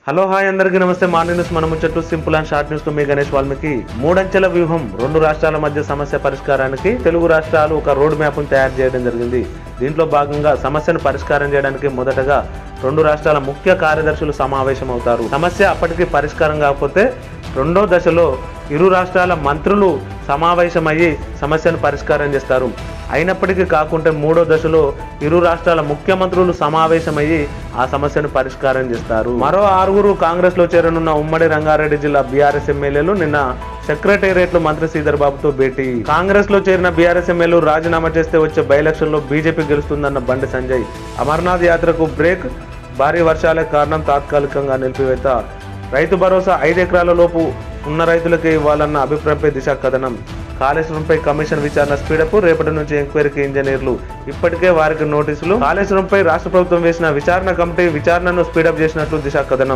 Hello hi అందరికీ నమస్తే. Morning news మన ముచ్చట్లు సింపుల్ అండ్ షార్ట్ న్యూస్ తో మీ గణేష్ వాల్మీకి. మూడంచెల వ్యూహం, రెండు రాష్ట్రాల మధ్య సమస్య పరిష్కారానికి తెలుగు రాష్ట్రాలు ఒక రోడ్ మ్యాప్ ను తయారు చేయడం జరిగింది. దీంట్లో భాగంగా సమస్యను పరిష్కారం చేయడానికి మొదటగా రెండు రాష్ట్రాల ముఖ్య కార్యదర్శులు సమావేశం అవుతారు. సమస్య అప్పటికి పరిష్కారం కాకపోతే రెండో దశలో ఇరు రాష్ట్రాల మంత్రులు సమావేశమయ్యి సమస్యను పరిష్కారం చేస్తారు. అయినప్పటికీ కాకుంటే మూడో దశలో ఇరు రాష్ట్రాల ముఖ్యమంత్రులు సమావేశమయ్యి ఆ సమస్యను పరిష్కారం చేస్తారు. మరో 6 కాంగ్రెస్ లో చేరనున్న ఉమ్మడి రంగారెడ్డి జిల్లా బీఆర్ఎస్ ఎమ్మెల్యేలు నిన్న సెక్రటేరియట్ లో మంత్రి శ్రీధర్ బాబుతో భేటీ. కాంగ్రెస్ లో చేరిన బీఆర్ఎస్ ఎమ్మెల్యేలు రాజీనామా చేస్తే వచ్చే బై ఎలక్షన్ లో బీజేపీ గెలుస్తుందన్న బండి సంజయ్. అమర్నాథ్ యాత్రకు బ్రేక్, భారీ వర్షాలే కారణం, తాత్కాలికంగా నిలిపివేత. రైతు భరోసా 5 ఎకరాల లోపు ఉన్న రైతులకే ఇవ్వాలన్న అభిప్రాయంపై దిశ కథనం. కాళేశ్వరంపై కమిషన్ విచారణ స్పీడప్, రేపటి నుంచి ఎంక్వైరీకి ఇంజనీర్లు. ఇప్పటికే వారికి నోటీసులు. కాళేశ్వరంపై రాష్ట్ర ప్రభుత్వం వేసిన విచారణ కమిటీ విచారణను స్పీడప్ చేసినట్లు దిశ కథనం.